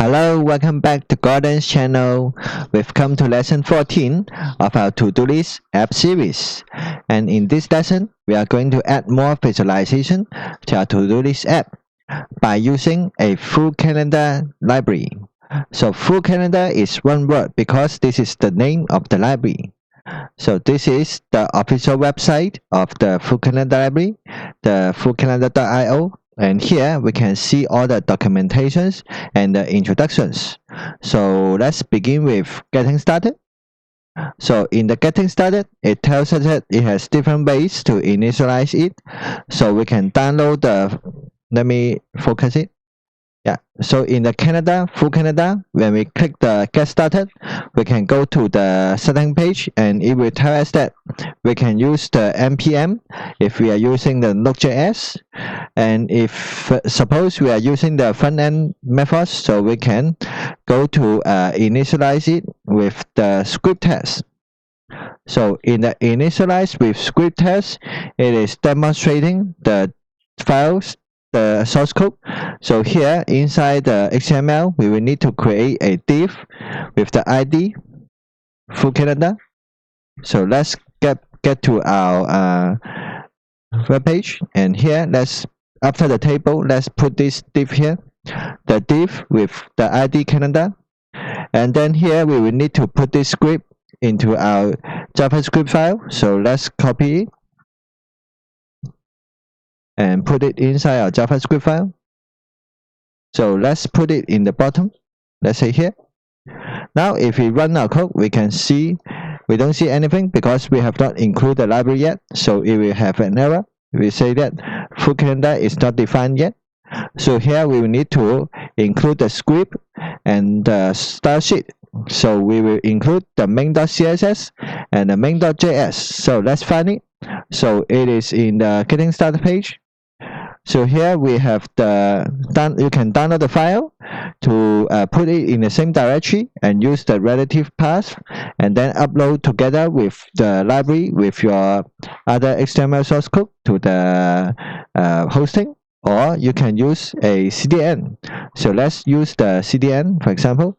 Hello, welcome back to Gordon's channel. We've come to lesson 14 of our to-do list app series. And in this lesson, we are going to add more visualization to our to-do list app by using a FullCalendar library. So FullCalendar is one word because this is the name of the library. So this is the official website of the FullCalendar library, the FullCalendar.io. And here we can see all the documentations and the introductions. So let's begin with getting started. So in the getting started, it tells us that it has different ways to initialize it. So we can download the, let me focus it. Yeah, so in the FullCalendar, when we click the get started, we can go to the setting page and it will tell us that we can use the npm if we are using the Node.js, and if suppose we are using the front end methods, so we can go to initialize it with the script test. So in the initialize with script test, it is demonstrating the files, the source code. So here inside the XML, we will need to create a div with the ID FullCalendar. So let's get to our web page, and here after the table, let's put this div here, the div with the ID calendar, and then here we will need to put this script into our JavaScript file. So let's copy it and put it inside our JavaScript file. So let's put it in the bottom, let's say here. Now if we run our code, we can see we don't see anything because we have not included the library yet, so it will have an error. We say that FullCalendar is not defined yet. So here we will need to include the script and the style sheet. So we will include the main.css and the main.js. So let's find it. So it is in the getting started page. So here we have you can download the file to put it in the same directory and use the relative path, and then upload together with the library with your other HTML source code to the hosting, or you can use a CDN. So let's use the CDN, for example.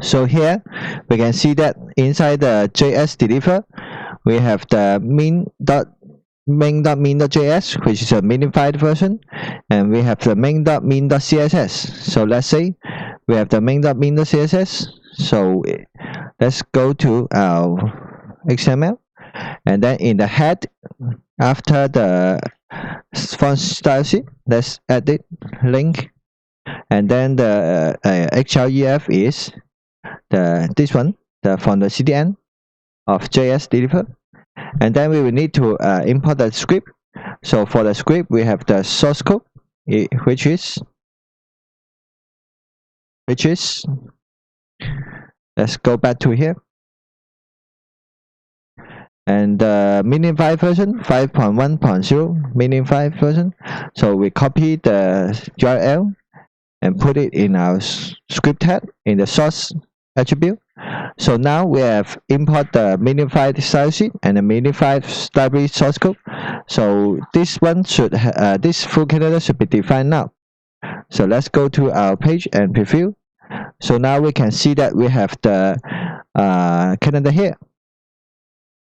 So here we can see that inside the JS deliver, we have the main.min.js, which is a minified version, and we have the main.min.css. So let's say we have the main.min.css. So let's go to our XML, and then in the head, after the font style sheet, let's edit link, and then the href is this one, from the CDN of JS deliver. And then we will need to import the script. So for the script, we have the source code, which is let's go back to here, and the minified version 5.1.0 minified version. So we copy the URL and put it in our script tag in the source attribute. So now we have import the minified style sheet and the minified library source code. So this one should this FullCalendar should be defined now. So let's go to our page and preview. So now we can see that we have the calendar here.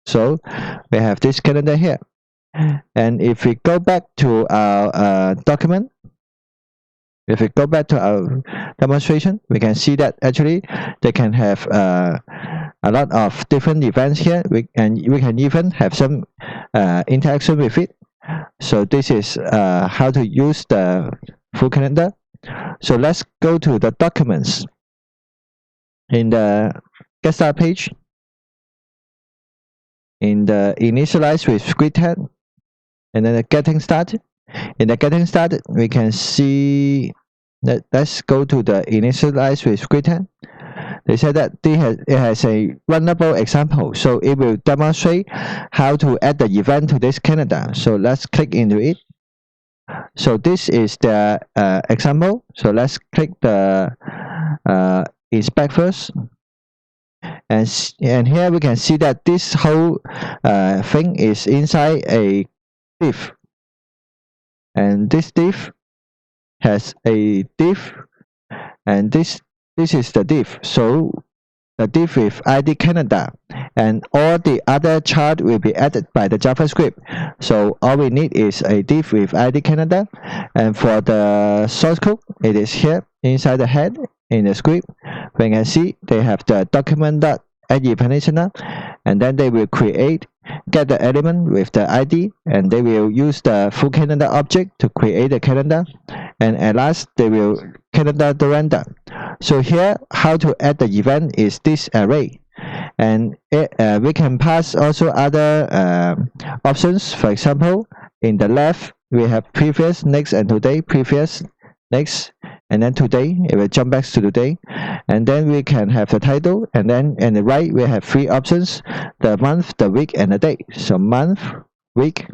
So we have this calendar here, and if we go back to our document, if we go back to our demonstration, we can see that actually they can have a lot of different events here. We can even have some interaction with it. So this is how to use the FullCalendar. So let's go to the documents. In the get started page, in the initialize with script tag, and then the getting started. In the getting started, we can see that let's go to the initialize with script tag. They said that it has a runnable example, so it will demonstrate how to add the event to this calendar. So let's click into it. So this is the example. So let's click the inspect first, and here we can see that this whole thing is inside a div, and this div has a div and this is the div. So the div with ID calendar, and all the other chart will be added by the JavaScript. So all we need is a div with ID calendar, and for the source code, it is here inside the head in the script. We can see they have the document.addEvent, and then they will get the element with the ID, and they will use the FullCalendar object to create the calendar, and at last they will calendar the render. So here, how to add the event is this array, and we can pass also other options. For example, in the left we have previous, next, and today. Previous, next, and then today. It will jump back to today, and then we can have the title, and then in the right we have three options: the month, the week, and the day. So month, week.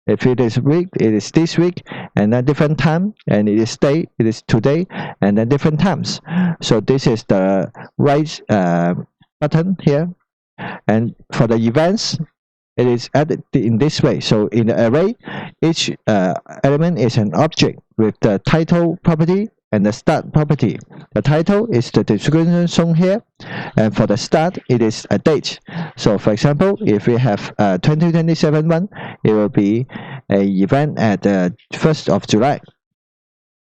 If it is week, it is this week, and then different time, and it is day, it is today, and then different times. So this is the right button here, and for the events, it is added in this way. So in the array, each element is an object with the title property and the start property. The title is the description shown here, and for the start, it is a date. So for example, if we have 2027 one, it will be a event at the 1st of July.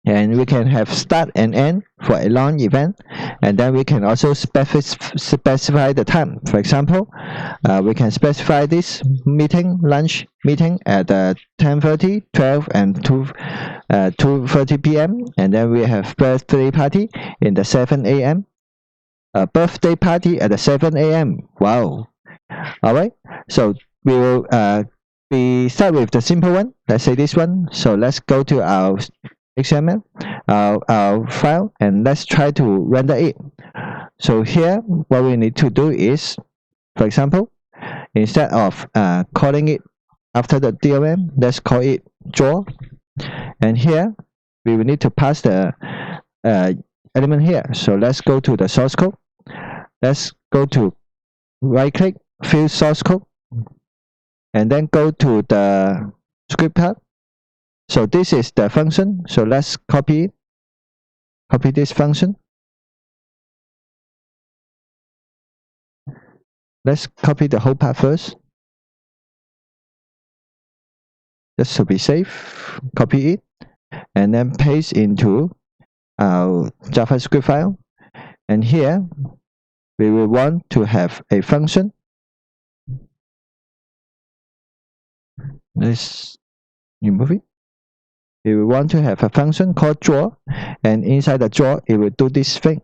And we can have start and end for a long event, and then we can also specify the time. For example, we can specify this lunch meeting at 10:30, 12, and 2:30 p.m. And then we have birthday party in the 7 a.m. Birthday party at the 7 a.m. Wow! All right. So we will start with the simple one. Let's say this one. So let's go to our XML, our file, and let's try to render it. So here, what we need to do is, for example, instead of calling it after the DOM, let's call it draw. And here, we will need to pass the element here. So let's go to the source code. Let's go to right-click, fill source code, and then go to the script part. So this is the function. So let's copy this function. Let's copy the whole part first, just to be safe. Copy it, and then paste into our JavaScript file. And here, we will want to have a function. Let's remove it. We will want to have a function called draw, and inside the draw, it will do this thing.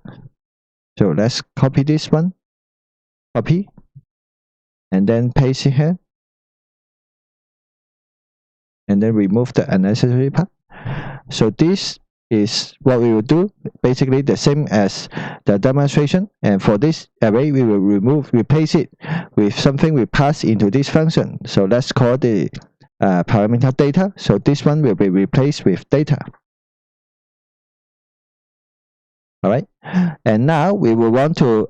So let's copy this one, copy, and then paste it here, and then remove the unnecessary part. So this is what we will do, basically the same as the demonstration. And for this array, we will replace it with something we pass into this function. So let's call the parameter data. So this one will be replaced with data. All right, and now we will want to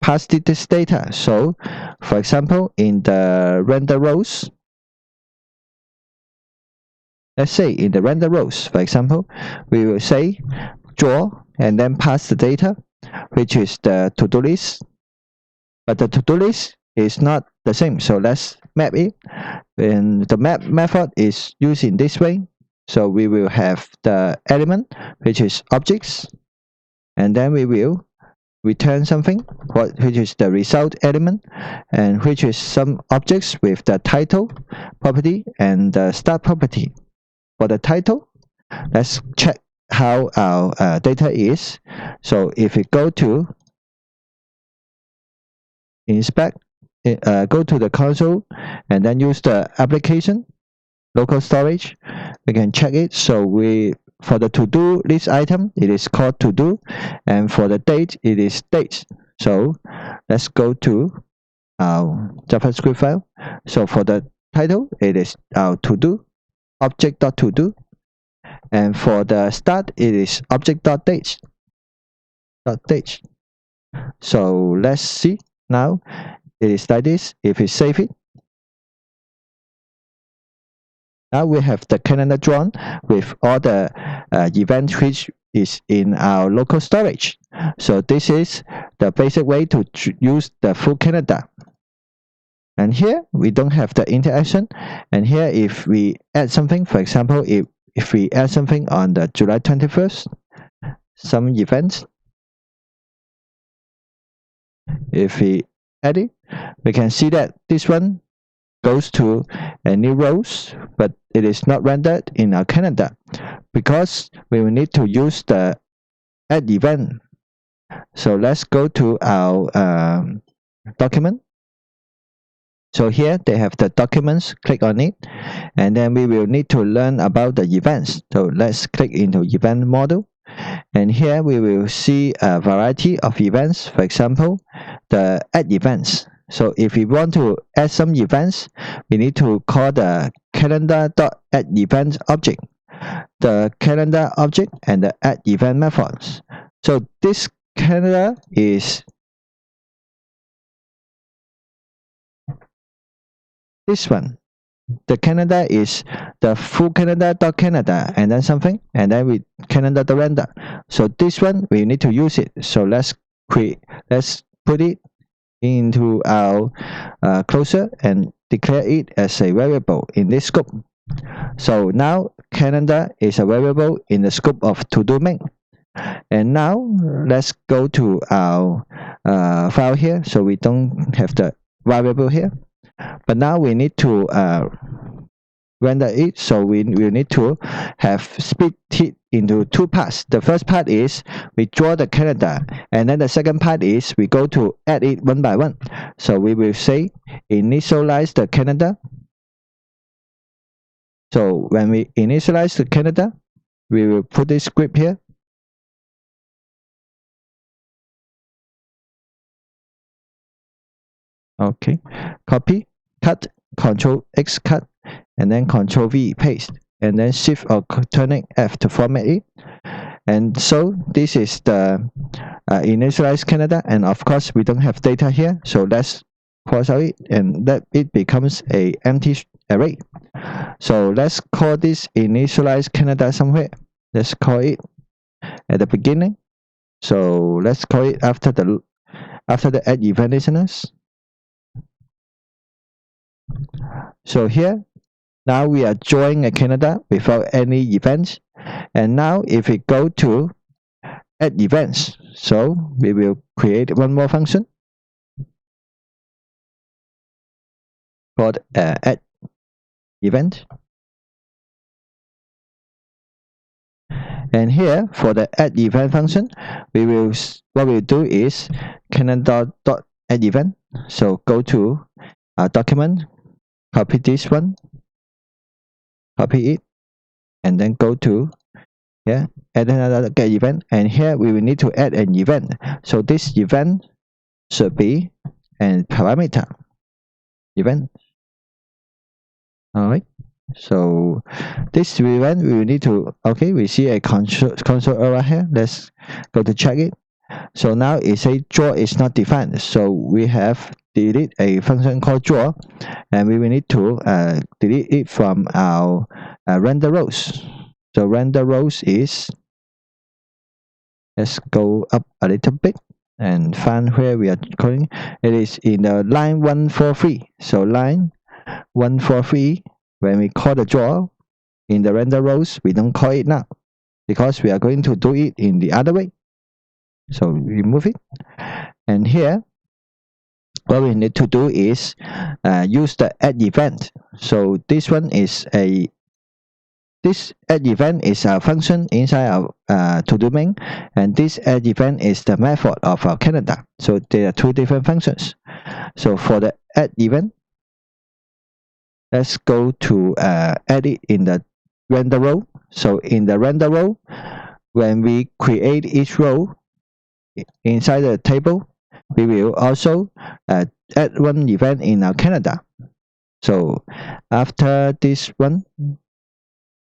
pass this data. So for example, in the render rows, let's say in the render rows, for example, we will say draw and then pass the data, which is the to-do list. But the to-do list is not the same. So let's map it. And the map method is used in this way. So we will have the element, which is objects, and then we will return something, which is the result element, and which is some objects with the title property and the start property. For the title, let's check how our data is. So if we go to inspect, go to the console, and then use the application local storage, we can check it. So for the to-do list item, it is called to-do, and for the date, it is date. So let's go to our JavaScript file. So for the title, it is our to-do, object.todo, and for the start, it is object.date. So let's see now. It is like this. If we save it, now we have the calendar drawn with all the events which is in our local storage. So this is the basic way to use the FullCalendar. And here we don't have the interaction. And here if we add something, for example, if we add something on the July 21st, some events, if we add it, we can see that this one goes to a new rows, but it is not rendered in our calendar because we will need to use the addEvent. So let's go to our document. So here they have the documents, click on it, and then we will need to learn about the events. So let's click into event model, and here we will see a variety of events. For example, the addEvents. So if we want to add some events, we need to call the calendar.addEvent object, the calendar object, and the addEvent methods. So this calendar is this one. The calendar is the FullCalendar.calendar and then something, and then we calendar.render. So this one we need to use it. So let's put it into our closure and declare it as a variable in this scope. So now calendar is a variable in the scope of to-do-main. And now let's go to our file here. So we don't have the variable here, but now we need to render it. So we will need to have split it into two parts. The first part is we draw the calendar, and then the second part is we go to add it one by one. So we will say initialize the calendar. So when we initialize the calendar, we will put this script here. Okay, copy, cut, Control X cut, and then Control V paste, and then Shift or turning F to format it. And so this is the initialized calendar, and of course we don't have data here, so let's cross out it and that it becomes a empty array. So let's call this initialized calendar somewhere. Let's call it at the beginning. So let's call it after the addEvent listeners. So here, now we are drawing a calendar without any events. And now if we go to addEvents, so we will create one more function called addEvent. And here for the addEvent function, what we'll do is calendar.addEvent. So go to our document, copy this one, copy it, and then go to add another getEvent, and here we will need to add an event. So this event should be a parameter event. All right. So this event we will need to, okay, we see a console error here. Let's go to check it. So now it says draw is not defined. So we have delete a function called draw, and we will need to delete it from our render rows. So render rows is, let's go up a little bit and find where we are calling. It is in the line 143. So line 143, when we call the draw in the render rows, we don't call it now because we are going to do it in the other way. So remove it, and here what we need to do is use the addEvent. So this addEvent is a function inside our to-do main, and this addEvent is the method of our calendar. So there are two different functions. So for the addEvent, let's go to add it in the render row. So in the render row, when we create each row inside the table, we will also add one event in our calendar. So after this one,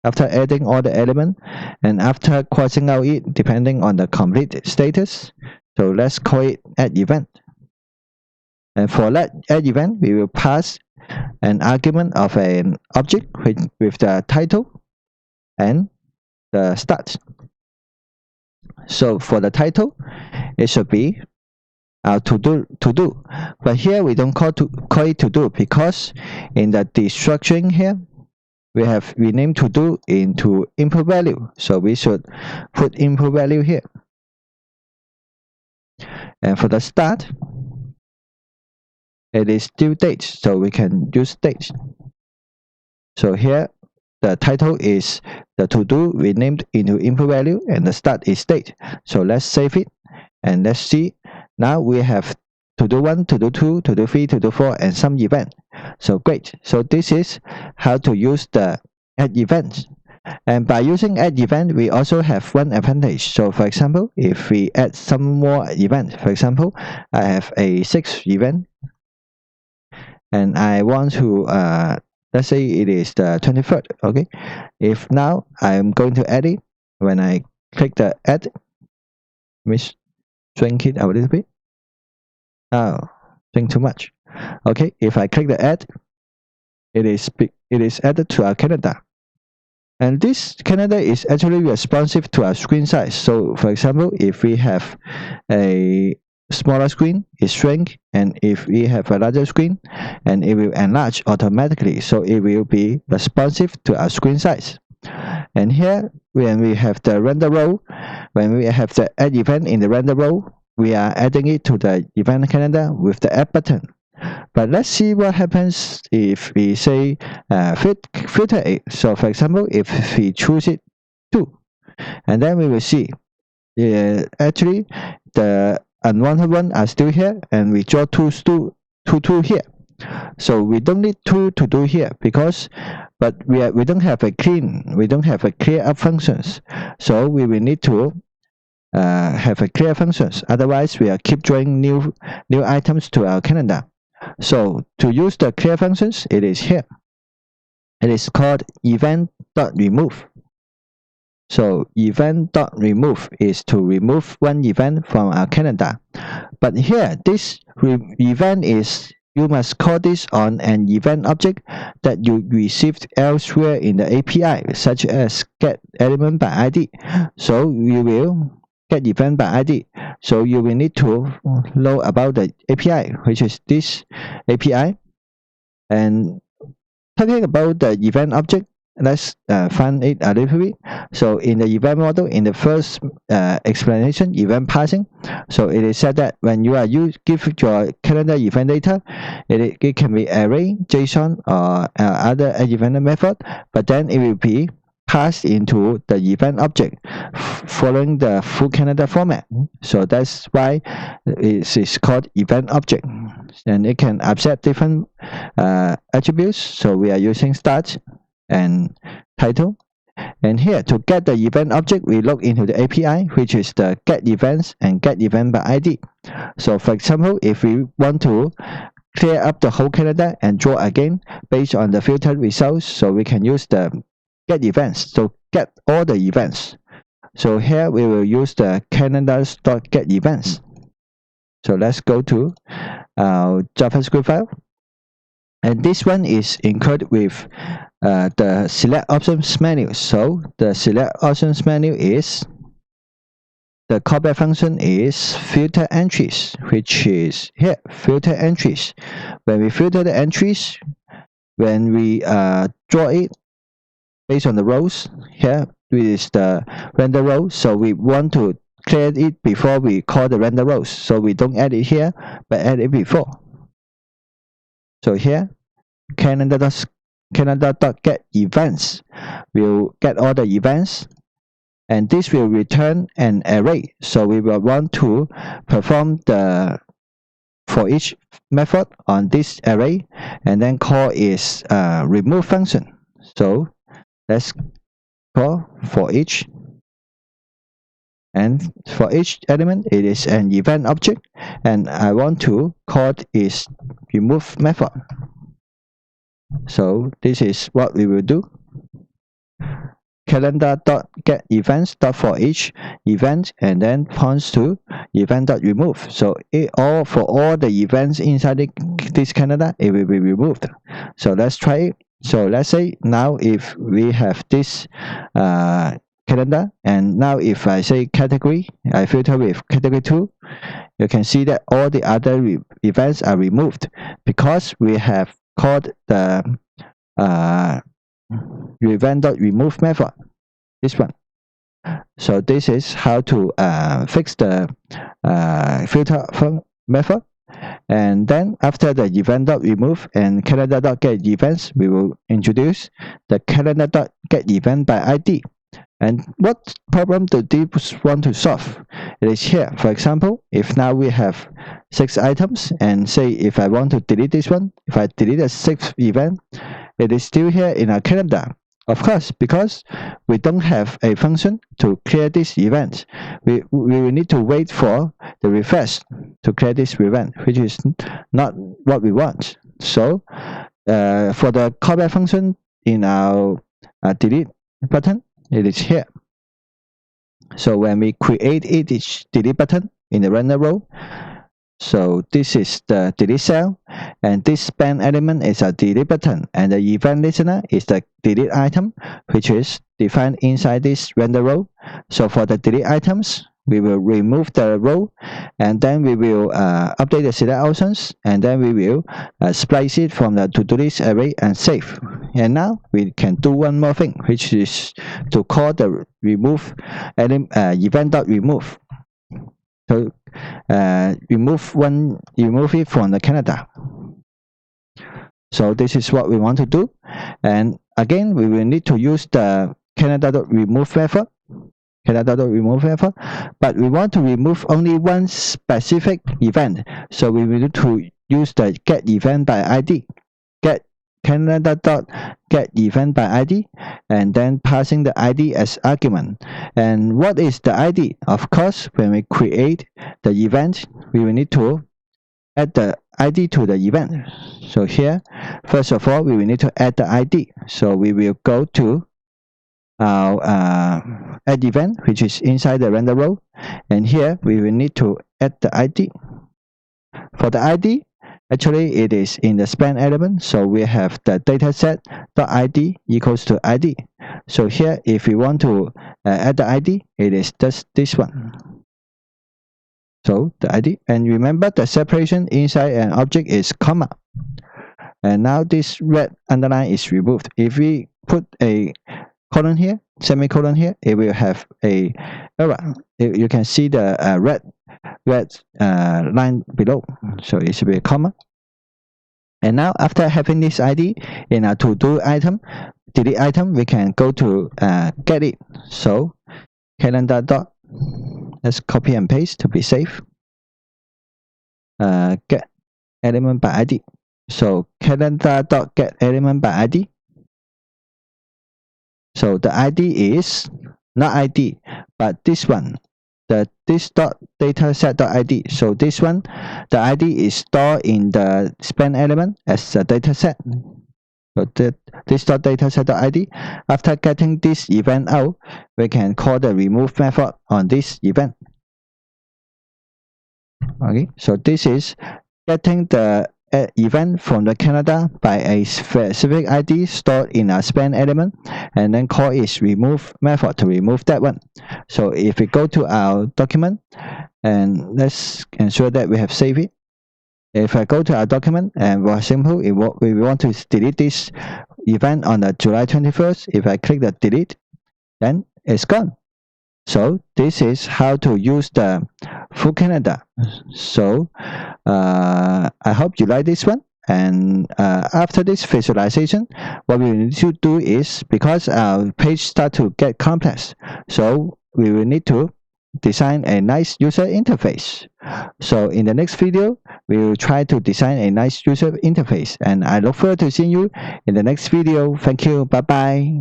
after adding all the elements and after crossing out it depending on the complete status, so let's call it addEvent. And for that addEvent, we will pass an argument of an object with the title and the start. So for the title, it should be our to do. But here we don't call it to do, because in the destruction here we have renamed to do into input value. So we should put input value here. And for the start, it is due date, so we can use date. So here the title is the to do renamed into input value, and the start is date. So let's save it and let's see. Now we have to do 1, to do 2, to do 3, to do 4, and some event. So great. So this is how to use the addEvent. And by using addEvent, we also have one advantage. So for example, if we add some more event, for example, I have a 6th event, and I want to let's say it is the 23rd. Okay, if now I'm going to add it, when I click the add, let me shrink it a little bit. Oh, shrink too much. Okay, if I click the add, it is added to our calendar. And this calendar is actually responsive to our screen size. So for example, if we have a smaller screen, it shrink, and if we have a larger screen, and it will enlarge automatically. So it will be responsive to our screen size. And here, when we have the render row, when we have the add event in the render row, we are adding it to the event calendar with the add button. But let's see what happens if we say filter it. So for example, if we choose it 2, and then we will see actually the unwanted one are still here, and we draw two here. So we don't need 2 to do here, because we don't have a clear up functions. So we will need to have a clear functions. Otherwise, we are keep drawing new items to our calendar. So to use the clear functions, it is here. It is called event.remove. So event.remove is to remove one event from our calendar. But here, this event is, you must call this on an event object that you received elsewhere in the API, such as getEventById. So you will getEventById. So you will need to know about the API, which is this API. And talking about the event object, let's find it a little bit. So in the event model, in the first explanation, event parsing, so it is said that when you are give your calendar event data, it can be array, JSON, or other event method, but then it will be passed into the event object following the FullCalendar format. So that's why it is called event object, and it can accept different attributes. So we are using start and title. And here, to get the event object, we look into the API, which is the getEvents and getEventById. So for example, if we want to clear up the whole calendar and draw again based on the filtered results, so we can use the getEvents, so get all the events. So here we will use the calendars.getEvents. So let's go to our JavaScript file, and this one is included with the select options menu. So the select options menu is, the callback function is filter entries, which is here, filter entries. When we filter the entries, when we draw it based on the rows, here is the render row. So we want to clear it before we call the render rows. So we don't add it here, but add it before. So here, calendar.getEvents will get all the events, and this will return an array. So we will want to perform the for each method on this array, and then call its remove function. So let's call for each, and for each element it is an event object, and I want to call its remove method. So this is what we will do. Calendar.getEvents.forEach event, and then points to event.remove. So for all the events inside this calendar, it will be removed. So let's try it. So let's say now if we have this calendar. And now if I say category, I filter with category 2, you can see that all the other events are removed because we have called the event.remove method, this one. So this is how to fix the filter method. And then after the event.remove and calendar.getEvents, we will introduce the calendar.getEventById. And what problem do these want to solve? It is here. For example, if now we have 6 items, and say if I want to delete this one, if I delete the 6th event, it is still here in our calendar. Of course, because we don't have a function to clear this event, we will need to wait for the refresh to clear this event, which is not what we want. So for the callback function in our delete button, it is here. So when we create each delete button in the render row, so this is the delete cell, and this span element is a delete button, and the event listener is the delete item, which is defined inside this render row. So for the delete items, we will remove the row, and then we will update the select options, and then we will splice it from the to-do list array and save. And now we can do one more thing, which is to call the remove event.remove. So remove it from the calendar. So this is what we want to do. And again, we will need to use the calendar.remove method. But we want to remove only one specific event. So we will need to use the getEventById. Get calendar.getEventById, and then passing the ID as argument. And what is the ID? Of course, when we create the event, we will need to add the ID to the event. So here, first of all, we will need to add the ID. So we will go to our addEvent, which is inside the render row, and here we will need to add the ID. For the ID, actually it is in the span element, so we have the dataset.id equals to ID. So here, if we want to add the ID, it is just this one. So the ID, and remember the separation inside an object is comma. And now this red underline is removed. If we put a colon here, semicolon here, it will have a error. You can see the red line below, so it should be a comma. And now after having this ID in a to-do item, delete item, we can go to get it. So calendar dot, let's copy and paste to be safe. Get element by ID. So calendar dot get element by ID. So the ID is not ID, but this one, this dot dataset dot ID. So this one, the ID is stored in the span element as a dataset. So this dot dataset dot ID. After getting this event out, we can call the remove method on this event. Okay, so this is getting the event from the calendar by a specific ID stored in a span element, and then call its remove method to remove that one. So if we go to our document, and let's ensure that we have saved it. If I go to our document, and for example, we want to delete this event on the July 21st, if I click the delete, then it's gone. So this is how to use the FullCalendar. So I hope you like this one. And after this visualization, what we need to do is, because our page start to get complex, so we will need to design a nice user interface. So in the next video, we will try to design a nice user interface, and I look forward to seeing you in the next video. Thank you. Bye bye.